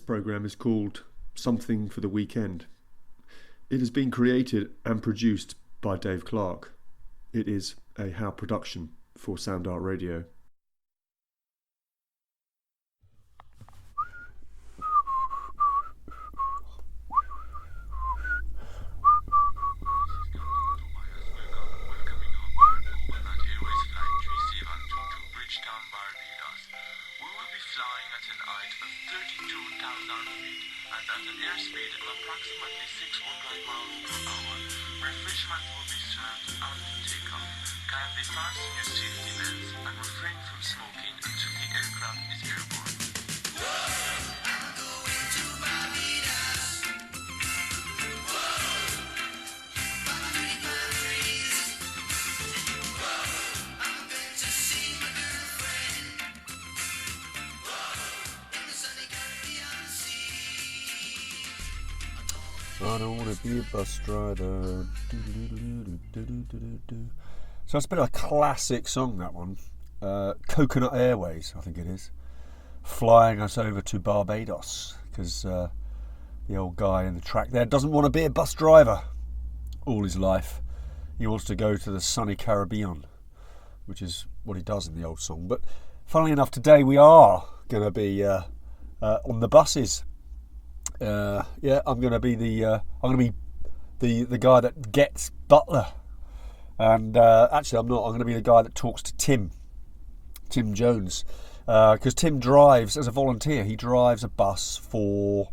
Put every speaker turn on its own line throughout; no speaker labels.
programme is called Something for the Weekend. It has been created and produced by Dave Clark. It is a How production for Sound Art Radio. I don't want to be a bus driver. So it's a bit of a classic song, that one. Coconut Airways, I think it is. Flying us over to Barbados, because the old guy in the track there doesn't want to be a bus driver all his life. He wants to go to the sunny Caribbean, which is what he does in the old song. But funnily enough, today we are going to be on the buses. I'm going to be the guy that gets Butler, and actually I'm not. I'm going to be the guy that talks to Tim Jones, because Tim drives as a volunteer. He drives a bus for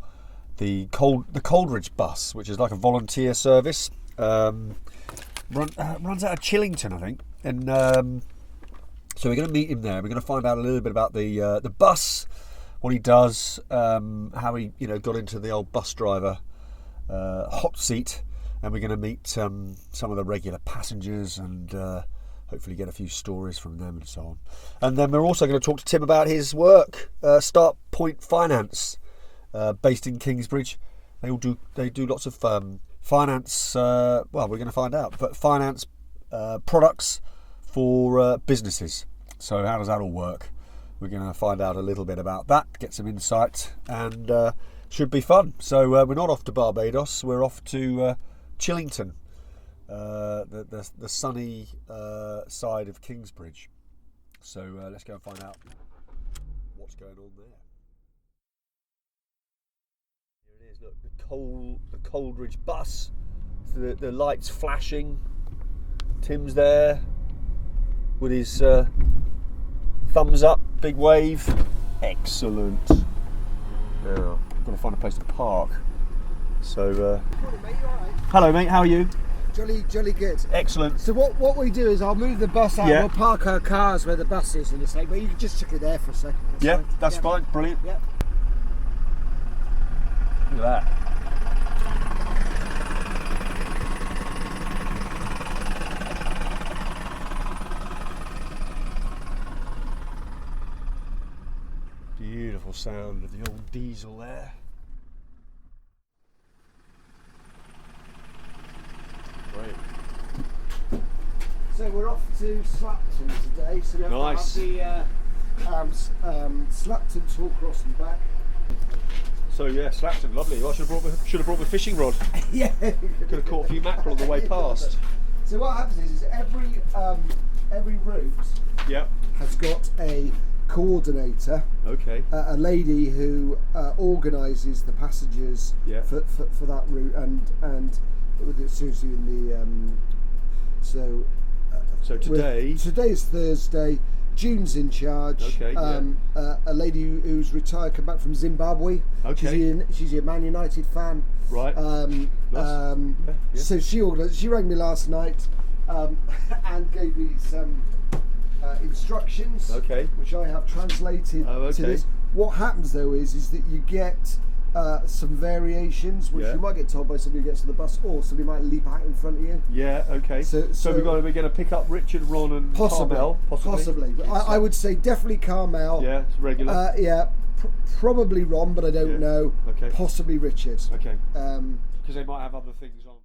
the Coleridge Bus, which is like a volunteer service. Runs out of Chillington, I think, and so we're going to meet him there. We're going to find out a little bit about the bus. What he does, how he got into the old bus driver hot seat, and we're going to meet some of the regular passengers and hopefully get a few stories from them and so on. And then we're also going to talk to Tim about his work, Start Point Finance, based in Kingsbridge. They do lots of finance. Well, we're going to find out, but finance products for businesses. So how does that all work? We're going to find out a little bit about that, get some insight, and should be fun. So we're not off to Barbados, we're off to Chillington, the sunny side of Kingsbridge. So let's go and find out what's going on there. Here it is, look, the Coleridge Bus, the lights flashing. Tim's there with his thumbs up, big wave. Excellent. Now, I've got to find a place to park. So,
Morning, mate, you alright?
Hello, mate. How are you?
Jolly good.
Excellent.
So what we do is I'll move the bus out.
Yeah.
We'll park our cars where the bus is, and it's like, but you can just stick it there for a second.
That's fine. Brilliant.
Yeah.
Look at that. Beautiful sound of the old diesel there. Great.
So we're off to Slapton today. So we have
Nice.
to have the Slapton tour cross and back.
So yeah, Slapton, lovely. I should have brought the fishing rod.
Yeah.
Could have caught a few mackerel on the way past.
So what happens is every route
Yep.
has got a coordinator,
Okay.
a lady who organises the passengers
Yeah.
for that route, and it's usually in the so today's Thursday. June's in charge.
Okay,
a lady who's retired, come back from Zimbabwe.
Okay.
She's a Man United fan.
Right. Yeah.
So she rang me last night and gave me some instructions,
Okay.
which I have translated
Oh, okay.
to this. What happens though is that you get some variations, which
Yeah.
you might get told by somebody who gets to the bus, or somebody might leap out in front of you.
Yeah. Okay.
So
we're going to pick up Richard, Ron, and Carmel.
Possibly. But I would say definitely Carmel.
Yeah, it's regular.
Probably Ron, but I don't know.
Okay.
Possibly Richard.
Okay. Because they might have other things on.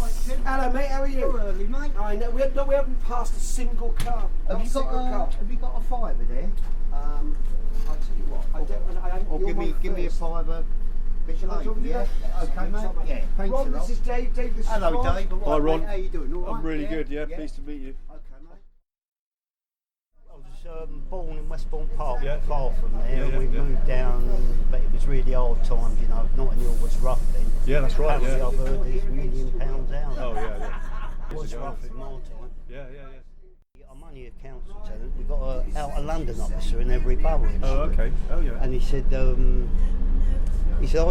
Right.
Tim.
Hello, mate. How are you?
You're early, mate.
I know. We haven't passed a single car.
Have you got a fiver there?
I'll tell you what. I don't.
Or give me a fiver. Bit
Shall I
late,
talk to you
yeah?
now?
Okay, mate. Yeah. Thanks
Ron,
a lot.
this is Dave. Dave, this is
Hello,
Ron.
Dave.
Hi, Ron.
Mate, how you doing? All right?
I'm really good, yeah. Pleased to meet you.
Okay, mate. I was born in Westbourne Park, not far from there.
Yeah,
we
yeah.
moved down, but it was really hard times, you know. Notting Hill was rough then.
Yeah, that's right,
Apparently
yeah.
I've heard there's £1 million out.
Oh, yeah.
It was rough in my time.
Yeah.
I'm only a council tenant. We've got a out of London officer in every borough.
Oh, okay. Oh, yeah.
And he said, are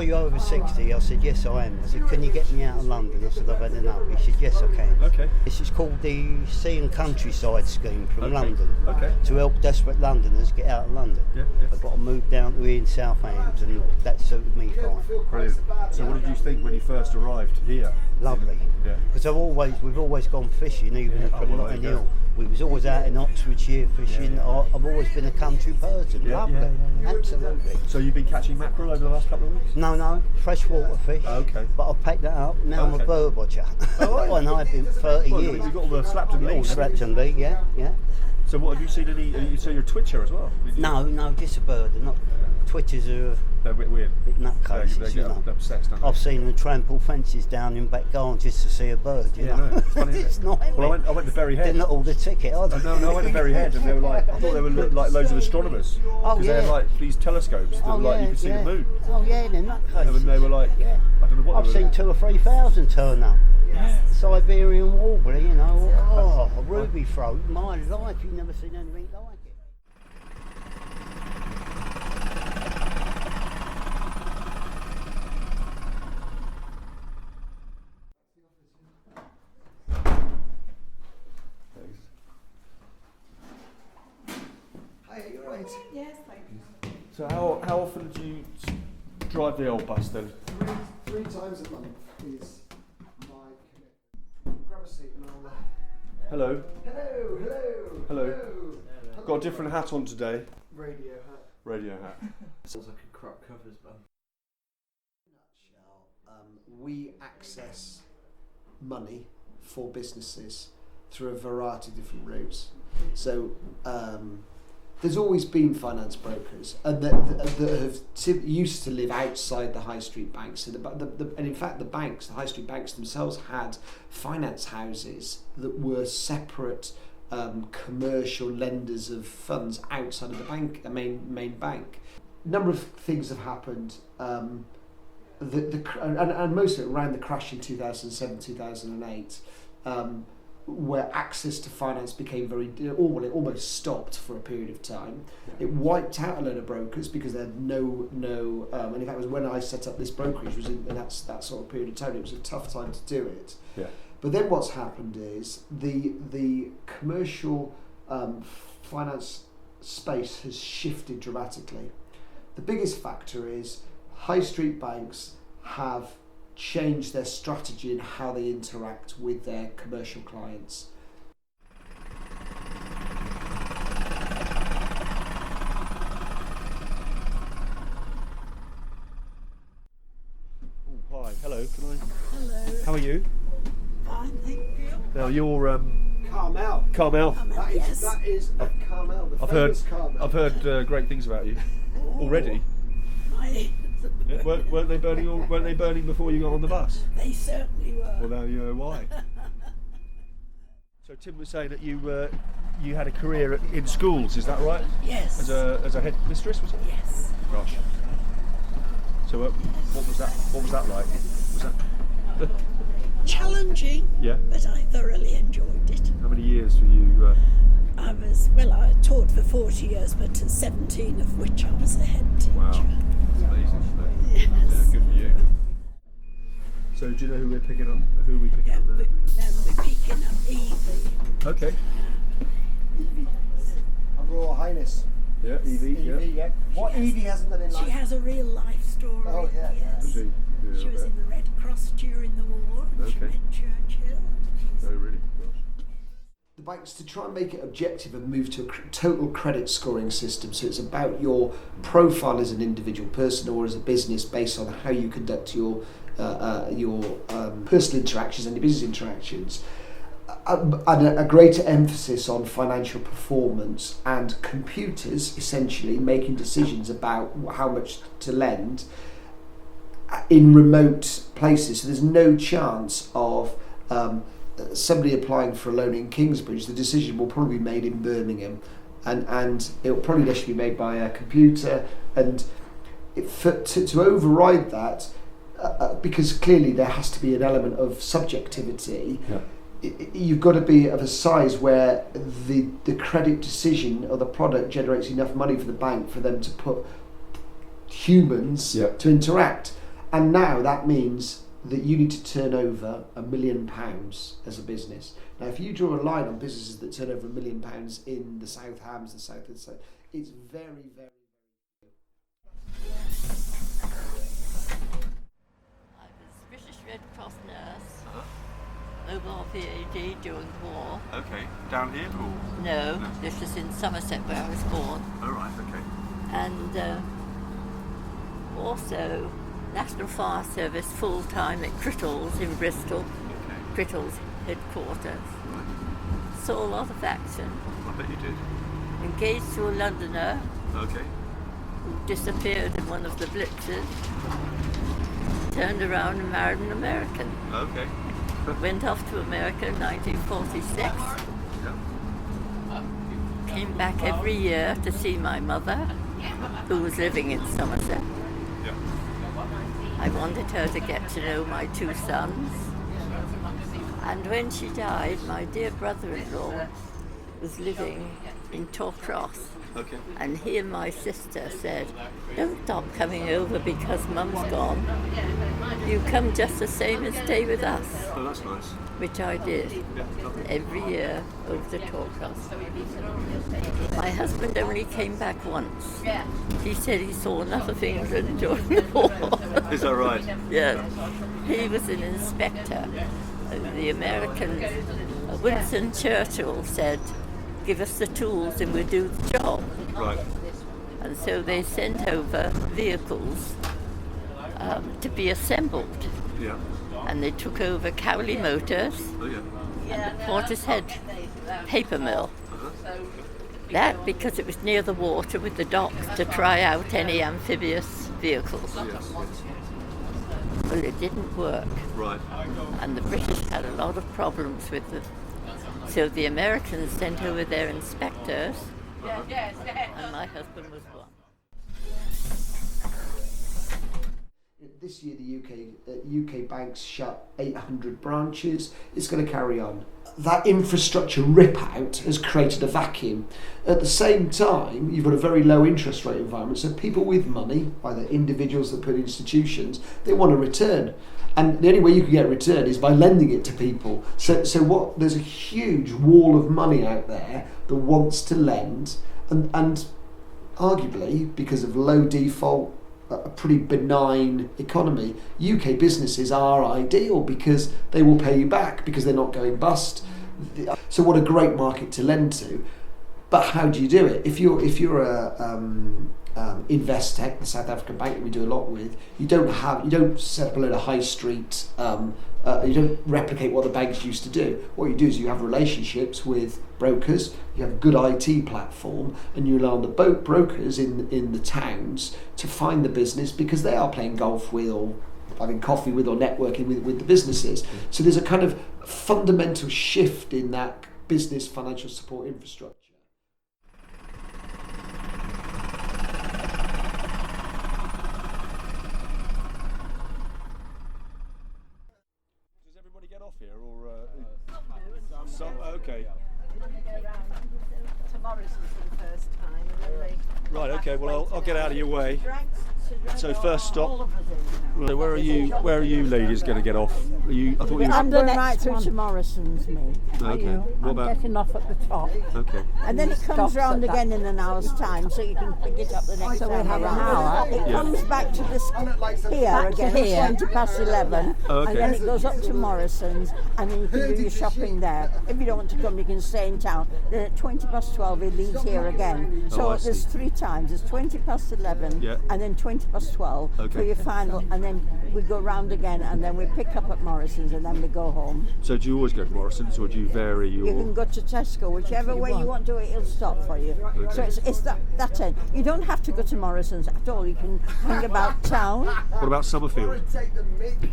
you over 60? I said, yes, I am. I said, can you get me out of London? I said, I've had enough. He said, yes, I can.
Okay.
This is called the Sea and Countryside Scheme from London.
Okay.
To help desperate Londoners get out of London.
Yeah.
I've got to move down to here in Southampton, and that suited me fine.
Brilliant. So what did you think when you first arrived here?
Lovely.
Yeah.
Because we've always gone fishing, even from Notting Hill. We was always out in Oxfordshire fishing. I've always been a country person. Lovely. Absolutely.
So you've been catching mackerel over the last couple of weeks?
No, freshwater fish.
Okay.
But I've packed that up. Now I'm a bird watcher.
Oh,
and I've been 30
Well,
years.
you've got all the slapped and
All
leaves.
slapped and lead, yeah.
So what, have you seen any, you say you're a twitcher as well?
No, just a bird. They're not, twitchers are a
They're a bit weird.
bit nutcases,
They
you
get
know.
obsessed, don't they?
I've seen them trample fences down in back garden just to see a bird, you know.
No, it's funny, isn't
It's
it?
not,
Well, I went to Berry
they're
Head.
not all the ticket, are they?
No, I went to Berry Head and they were like, I thought they were like loads of astronomers.
Oh,
Because they had
yeah.
like these telescopes that were like, you could see the moon.
Oh yeah, they're nutcases.
And they were like,
Yeah.
I don't know what
I've
they were.
seen 2,000 or 3,000 turn up. Siberian warbler, you know. Oh, a ruby throat. My life, you've never seen anything like it.
Hi, you alright?
Yes, thank you.
So how often do you drive the old bus then?
Three times a month is my commitment. Grab a seat and I'll.
Hello.
Hello.
Got a different hat on today.
Radio hat.
Radio hat.
Sounds like a crop covers band.
We access money for businesses through a variety of different routes. So there's always been finance brokers that have used to live outside the high street banks. So and in fact, the high street banks themselves had finance houses that were separate commercial lenders of funds outside of the bank, the main bank. A number of things have happened. And most of it around the crash in 2007, 2008, where access to finance became it almost stopped for a period of time. It wiped out a load of brokers because they had no and in fact it was when I set up this brokerage, was in that sort of period of time. It was a tough time to do it.
Yeah.
But then what's happened is the commercial finance space has shifted dramatically. The biggest factor is high street banks have changed their strategy and how they interact with their commercial clients.
Oh, hi. Hello. Can I?
Hello.
How are you?
Fine, thank you.
Now you're
Carmel.
Carmel.
That is Carmel, the famous Carmel.
I've heard great things about you already.
My,
Yeah, weren't they burning? Weren't they burning before you got on the bus?
they certainly were.
Well, now you know why. So Tim was saying that you had a career in schools. Is that right?
Yes.
As a head mistress, was it?
Yes.
Gosh. So what was that? What was that like? Was that?
Challenging,
Yeah.
but I thoroughly enjoyed it.
How many years were you?
I taught for 40 years, but 17 of which I was a head teacher.
Wow. That's amazing, isn't it?
Yes.
Yeah, good for you. So do you know who we're picking up? Who are we picking
Yeah,
up now?
we're picking up Evie.
Okay.
Her Royal Highness.
Yeah, Evie. Yeah.
What Evie hasn't done in
She
life?
has a real life story.
Oh, yeah, yeah.
Yes.
Is he?
She was in the Red Cross during the war. And she
Okay.
met Churchill.
Oh, really? Gosh.
the banks to try and make it objective and move to a total credit scoring system. So it's about your profile as an individual person or as a business based on how you conduct your personal interactions and your business interactions. And a greater emphasis on financial performance and computers essentially making decisions about how much to lend in remote places. So there's no chance of somebody applying for a loan in Kingsbridge. The decision will probably be made in Birmingham, and it will probably actually be made by a computer. And to override that, because clearly there has to be an element of subjectivity. Yeah. You've got to be of a size where the credit decision or the product generates enough money for the bank for them to put humans to interact. And now that means that you need to turn over £1 million as a business. Now, if you draw a line on businesses that turn over £1 million in the South Hams, the South, it's very, very.
I was British Red Cross nurse, mobile VAD during the war.
Okay, down here or?
No, this is in Somerset where I was born.
Oh right, okay.
And also National Fire Service full-time at Crittles in Bristol. Okay. Crittles headquarters. Right. Saw a lot of action.
I bet you did.
Engaged to a Londoner.
Okay.
Who disappeared in one of the blitzes. Turned around and married an American.
Okay.
Went off to America in 1946. Yeah. Came back every year to see my mother, who was living in Somerset.
Yeah.
I wanted her to get to know my two sons. And when she died, my dear brother-in-law was living in Torcross.
Okay.
And he and my sister said, "Don't stop coming over because Mum's gone. You come just the same and stay with us."
Oh, that's nice.
Which I did.
Yeah,
every year over to Torcross. My husband only came back once. He said he saw enough of England during the war.
Is that right?
Yeah. He was an inspector. The American Winston Churchill said, "Give us the tools and we'll do the job."
Right.
And so they sent over vehicles to be assembled.
Yeah.
And they took over Cowley Motors and the Portishead paper mill. That because it was near the water with the docks to try out any amphibious vehicles.
Yes.
Well, it didn't work.
Right.
And the British had a lot of problems with them. So the Americans sent over their inspectors, and my husband was one.
This year, the UK banks shut 800 branches. It's going to carry on. That infrastructure rip-out has created a vacuum. At the same time, you've got a very low interest rate environment, so people with money, either individuals that put in institutions, they want a return. And the only way you can get a return is by lending it to people. So there's a huge wall of money out there that wants to lend, and arguably, because of low default, a pretty benign economy, UK businesses are ideal because they will pay you back because they're not going bust. So what a great market to lend to. But how do you do it? If you're a Investec, the South African bank that we do a lot with, you don't set up a load of high street. You don't replicate what the banks used to do. What you do is you have relationships with brokers, you have a good IT platform, and you allow the brokers in the towns to find the business because they are playing golf with or having coffee with or networking with the businesses. So there's a kind of fundamental shift in that business financial support infrastructure.
Does everybody get off here or some? Okay.
Tomorrow's for the first time, and then they
Right. Okay. Well, I'll get out of your way.
drank
So first stop. So where are you ladies going to get off? Are you? I thought you were.
I'm
Going
going
right through
one.
to Morrison's, me.
Okay. What
I'm
about?
getting off at the top.
Okay.
And then it comes
Stops
round
at that.
again in an hour's time, so you can pick it up the next
So we
time
have an
around.
hour.
It comes back to this here
Back to
again,
here.
at 20 past 11,
Oh, okay.
and then it goes up to Morrison's, and then you can do your shopping there. If you don't want to come, you can stay in town. Then at 20 past 12, it leaves here again. So
I see.
there's 3 times. There's 20 past 11,
Yeah.
and then 20 past 12 for
Okay.
your final, and then we go round again, and then we pick up at Morrison's, and then we go home.
So do you always go to Morrison's, or do you vary your?
You can go to Tesco, whichever way you want to do it, it'll stop for you. So it's that end. You don't have to go to Morrison's at all. You can hang about town.
What about Summerfield?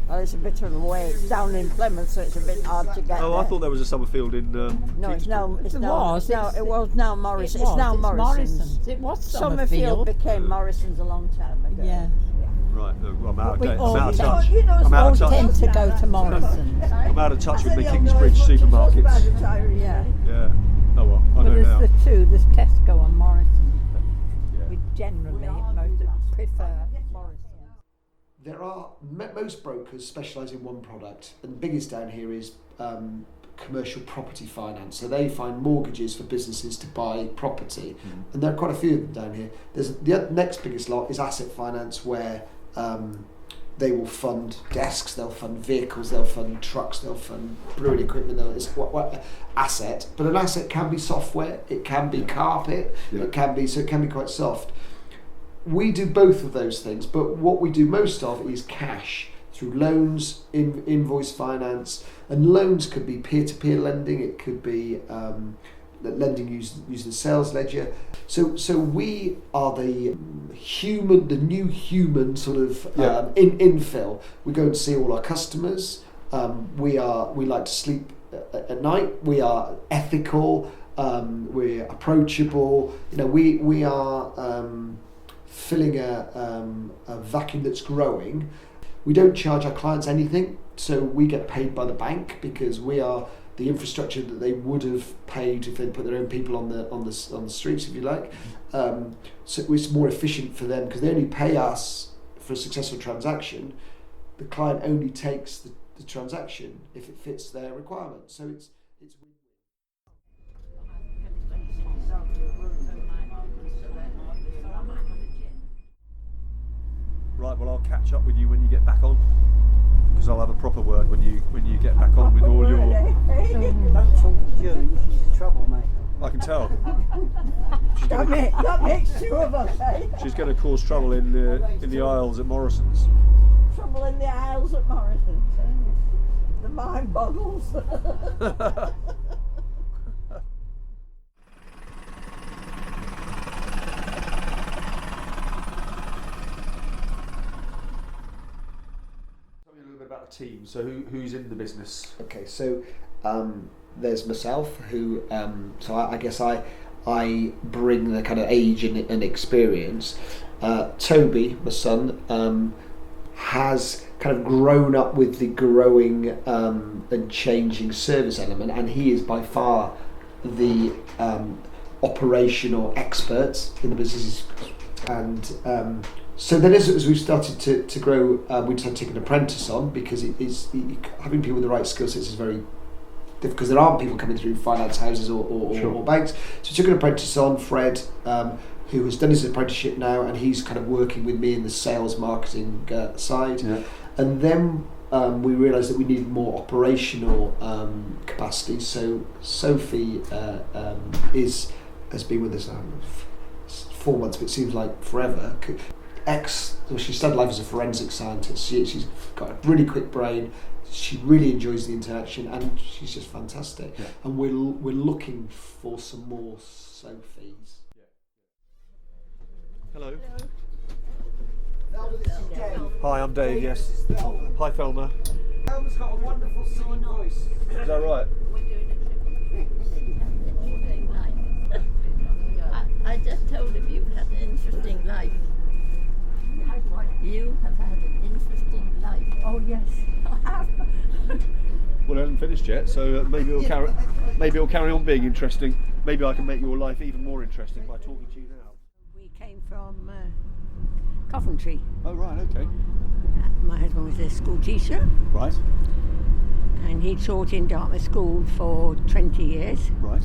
Well, it's a bit of a way. It's down in Plymouth, so it's a bit hard to get
Oh, I
there.
thought there was a Summerfield in.
No, it's now. It's
It
now.
was,
No,
it's-
it was now Morrison.
It was,
It's now
it's
Morrison's.
It was
Summerfield became Morrison's a long time ago.
Yeah.
Right. No, well, I'm out of
We
date.
all,
I'm out of
tend,
touch.
You know,
I'm out of
all
touch.
tend to go to Morrison's.
I'm out of touch with the Kingsbridge supermarkets.
Yeah.
Yeah. Oh well, I
Well,
know
there's
now.
the two. There's Tesco and Morrison's, but
Yeah.
we generally most prefer Morrison's.
There are most brokers specialise in one product, and the biggest down here is commercial property finance. So they find mortgages for businesses to buy property, and there are quite a few of them down here. There's the next biggest lot is asset finance, where they will fund desks, they'll fund vehicles, they'll fund trucks, they'll fund brewing equipment. It's what asset, but an asset can be software, it can be carpet,
Yeah.
it can be quite soft. We do both of those things, but what we do most of is cash through loans, invoice finance, and loans could be peer-to-peer lending. It could be lending using the sales ledger. So we are the new human sort of infill. We go and see all our customers. We like to sleep at night. We are ethical. We're approachable. You know, we are filling a vacuum that's growing. We don't charge our clients anything, so we get paid by the bank because we are the infrastructure that they would have paid if they'd put their own people on the streets, if you like. So it's more efficient for them because they only pay us for a successful transaction. The client only takes the transaction if it fits their requirements. So it's
Right, well, I'll catch up with you when you get back on, because I'll have a proper word when you get back on with all your.
Don't talk to June, she's a troublemaker.
I can tell.
That makes 2 of us, eh?
She's going to cause trouble in the aisles at Morrison's.
Trouble in the aisles at Morrison's. The mind boggles.
Tell me a little bit about the team. So who's in the business?
okay. So there's myself, who so I guess I bring the kind of age and experience. Toby, my son, has kind of grown up with the growing and changing service element, and he is by far the operational expert in the business. And so then as we started to grow, we decided to take an apprentice on, because having people with the right skill sets is very difficult, because there aren't people coming through finance houses or banks. So we took an apprentice on, Fred, who has done his apprenticeship now, and he's kind of working with me in the sales marketing side. Yeah. And then we realised that we needed more operational capacity. So Sophie has been with us now 4 months, but it seems like forever. She studied life as a forensic scientist. She's got a really quick brain. She really enjoys the interaction, and she's just fantastic. Yeah. And we're looking for some more Sophies.
Yeah. Hello.
Hi,
I'm Dave. Yes. Hi, Thelma.
Thelma's got a wonderful singing voice.
Is that right?
I just told him you've had an interesting life. You have had an interesting life.
Oh yes, I have.
Well, it hasn't finished yet, so maybe it'll carry on being interesting. Maybe I can make your life even more interesting by talking to you now.
We came from Coventry.
Oh, right, okay.
My husband was a school teacher,
Right,
and he taught in Dartmouth School for 20 years.
right.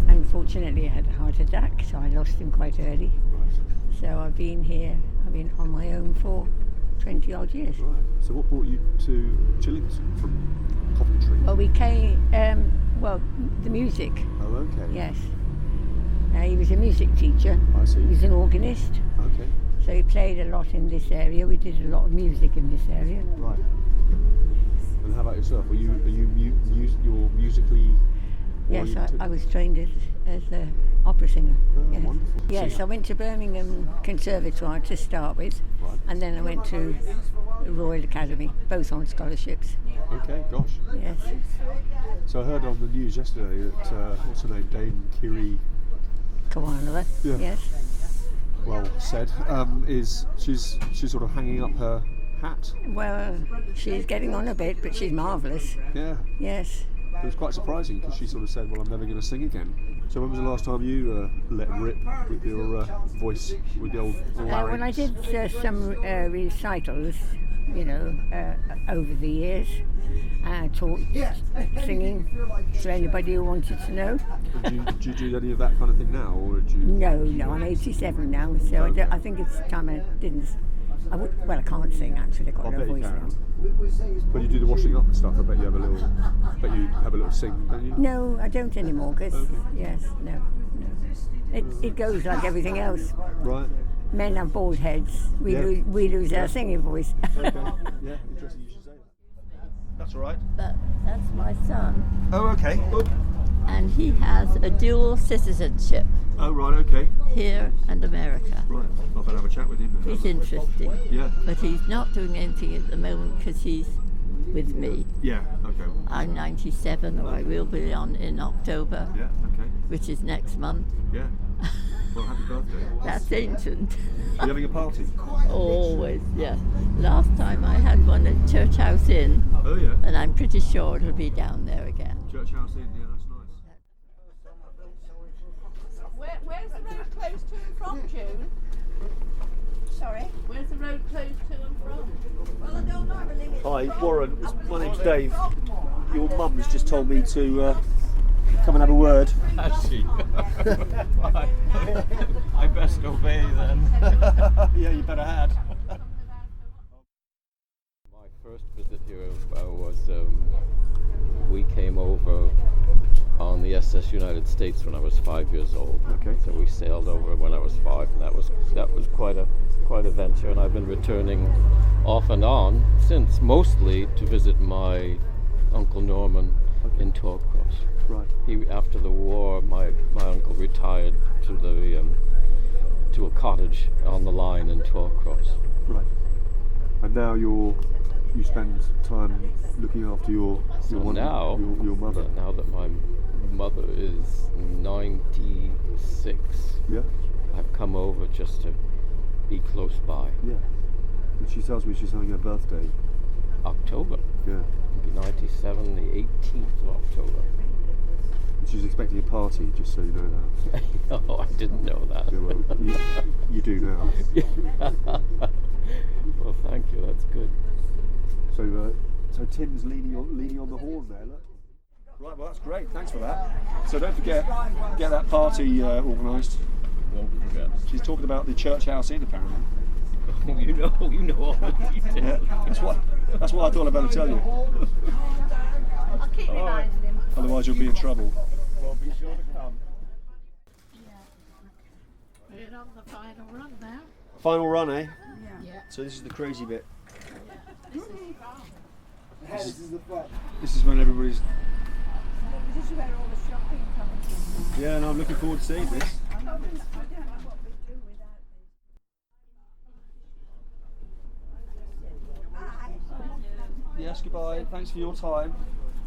Unfortunately, I had a heart attack, so I lost him quite early.
Right.
So I've been on my own for 20 odd years.
Right. So what brought you to Chillington from Coventry?
Well, we came, the music,
Oh, okay.
yes. He was a music teacher.
I see.
He was an organist,
Okay.
so he played a lot in this area. We did a lot of music in this area.
Right. And how about yourself? You're musically
Yes,
oriented?
I was trained as an opera singer.
Oh,
Yes.
wonderful.
Yes, I went to Birmingham Conservatoire to start with,
Right.
and then I went to the Royal Academy, both on scholarships.
Okay, gosh.
Yes.
So I heard on the news yesterday that, what's her name, Dame Kiri,
Kawanova.
Yeah.
Yes.
well said, she's sort of hanging up her hat.
Well, she's getting on a bit, but she's marvellous.
Yeah.
Yes.
It was quite surprising because she sort of said, well, I'm never going to sing again. So when was the last time you let rip with your voice, with the old larynx?
When I did some recitals, over the years, taught singing to anybody who wanted to know.
Do you do any of that kind of thing now, or do you?
No, I'm 87 now, so I think it's time I didn't. I can't sing actually. I've got
I
no
bet you
voice now.
can. When you do the washing up and stuff, I bet you have a little sing, don't you?
No, I don't anymore. Cause
Okay.
yes, no. It goes like everything else.
Right.
Men have bald heads. We
Yeah.
lose our singing voice.
Okay. Yeah, interesting you should say that. That's all right.
But that's my son,
Oh, okay. Oh,
and he has a dual citizenship,
oh right, okay.
here and America.
Right. I better have a chat with him then.
He's interesting,
Yeah.
but he's not doing anything at the moment because he's with me.
Yeah, okay.
I'm 97, or I will be in October,
Yeah, okay.
which is next month.
Yeah. Well, happy birthday.
That's ancient.
Are you having a party?
Always, yeah. Last time I had one at Church House Inn,
Oh, yeah.
and I'm pretty sure it'll be down there again.
Church House Inn, yeah, that's nice.
Where's the road closed to and from, June?
Sorry.
Where's the road closed to and from?
Well, I don't normally live.
Hi, Warren. My name's Dave. Your mum's just told me to come and have a word.
Has she? I best obey then.
Yeah, you better had.
My first visit here was we came over on the SS United States when I was 5 years old.
Okay.
So we sailed over when I was 5, and that was quite a venture. And I've been returning off and on since, mostly to visit my Uncle Norman in Torcross.
Right.
He, after the war, my uncle retired to a cottage on the line in Torcross.
Right. And now you spend time looking after your mother.
Now that my mother is 96,
Yeah.
I've come over just to be close by.
Yeah. And she tells me she's having her birthday.
October,
Yeah.
it'll be 97, the 18th of October.
And she's expecting a party, just so you know that.
Oh, I didn't know that.
Yeah, well, you do now.
Well, thank you. That's good.
So Tim's leaning on the horn there. Look. Right. Well, that's great. Thanks for that. So don't forget, get that party organised.
Won't forget.
She's talking about the Church House Inn, apparently.
Oh, you know all the details.
Yeah. That's what I thought I'd better tell you.
I'll keep reminding him.
Otherwise, you'll be in trouble.
Well, be sure to come.
We're on the final run now.
Final run, eh?
Yeah.
So this is the crazy bit.
This is the fun.
This is when everybody's.
This is where all the shopping comes from.
Yeah, and I'm looking forward to seeing this.
I don't know what we do without this.
Yes, goodbye. Thanks for your time.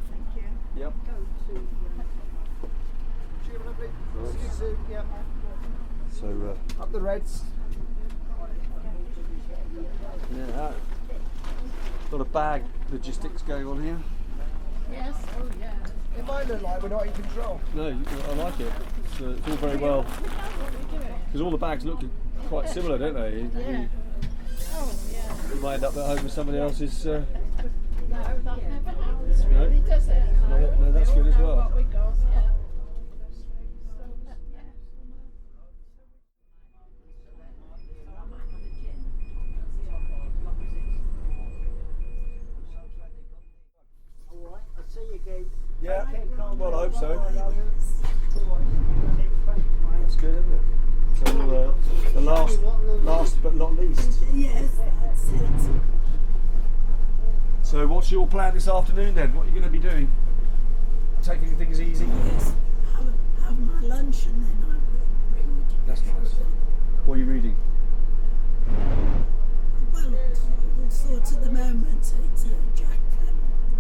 Thank you.
Yep.
See you, lovely. See you soon. Yeah.
So,
Up the Reds.
yeah, got a bag logistics going on here.
Yes. Oh, yeah.
It might look like we're not in control.
No, I like it. It's all very well. Because all the bags look quite similar, don't they? You might end up at home with somebody else's.
No, that never happens really, does it?
No, that's good as well.
What we got, yeah.
Alright, I'll see you again.
Yeah, well, I hope so. That's good, isn't it? So, the last but not least.
Yes, that's it.
So, what's your plan this afternoon then? What are you going to be doing? Taking things easy?
Yes, have my lunch and then I will read.
That's nice. What are you reading?
Well, all sorts at the moment. It's Jack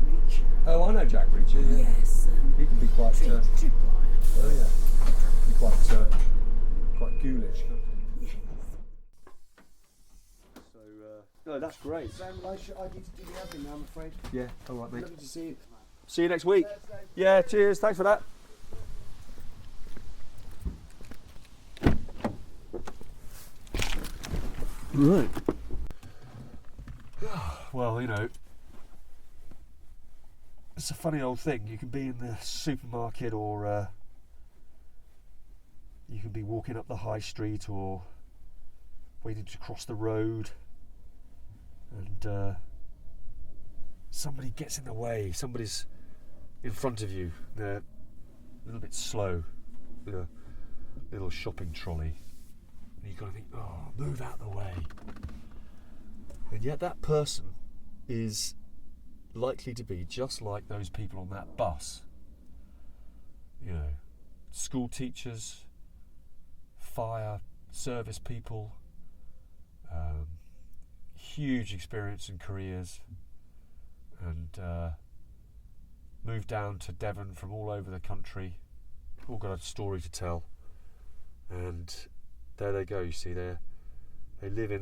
Reacher.
Oh, I know Jack Reacher. Yeah.
Yes,
He can be quite.
Tripwire.
Oh yeah. Be quite ghoulish. Can't he?
Yes.
So no, that's great.
Sam, I need to do the admin now, I'm afraid.
Yeah. All right, mate.
Lovely to see you.
See you next week. Yeah. Cheers. Thanks for that. Right. Well, you know, it's a funny old thing. You can be in the supermarket or you can be walking up the high street or waiting to cross the road and somebody gets in the way. Somebody's in front of you. They're a little bit slow with a little shopping trolley. And you've got to think, oh, move out the way. And yet that person is likely to be just like those people on that bus. You know, school teachers, fire service people, huge experience and careers, and moved down to Devon from all over the country, all got a story to tell. And there they go. You see, they live in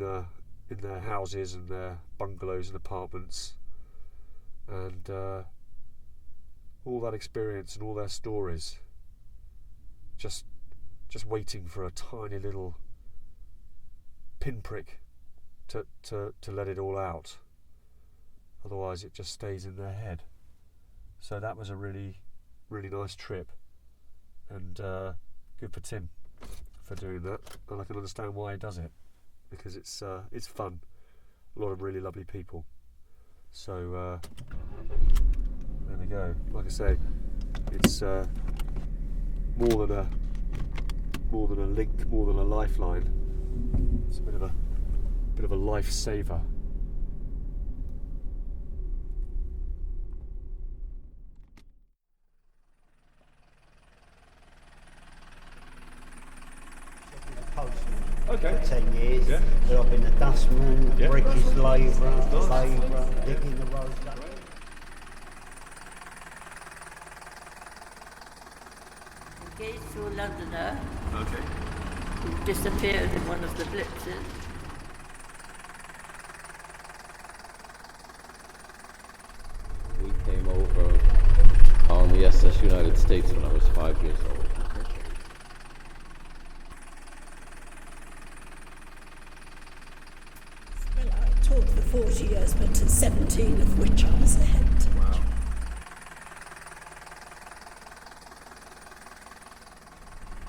their houses and their bungalows and apartments, and all that experience and all their stories, just waiting for a tiny little pinprick to let it all out. Otherwise, it just stays in their head. So that was a really, really nice trip, and good for Tim for doing that. And I can understand why he does it, because it's fun. A lot of really lovely people. So there we go. Like I say, it's more than a link, more than a lifeline. It's a bit of a lifesaver. Okay.
For 10 years.
Yeah.
But I've been a dustman,
Yeah.
brickies, labourer, digging the road.
Engaged to a Londoner
Okay.
who disappeared in one of the blitzes. We came over on the SS United States when I was 5 years old.
Well, I taught for 40 years, but 17 of which I was a head teacher.
Wow.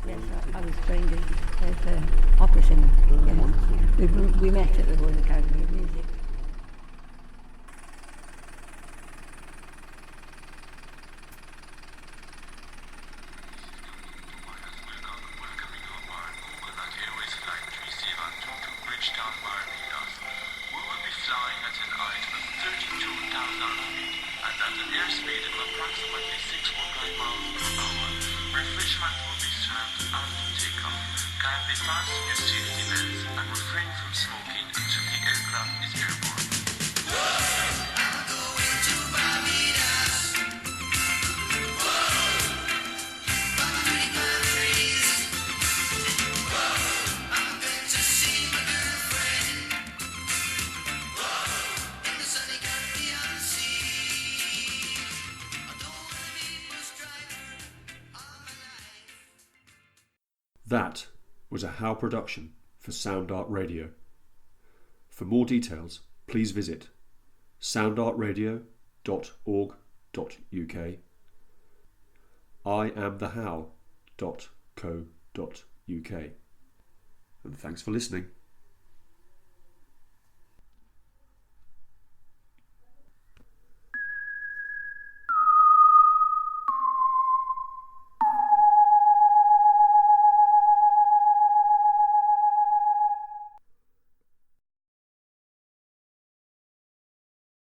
Yes, I was trained as an opera singer. Yeah. We met at the Royal Academy of Music.
Refreshment will be served after takeoff. Kindly fasten your safety belts and refrain from smoking until the aircraft is airborne.
That was a How production for Sound Art Radio. For more details, please visit soundartradio.org.uk, iamthehow.co.uk. And thanks for listening.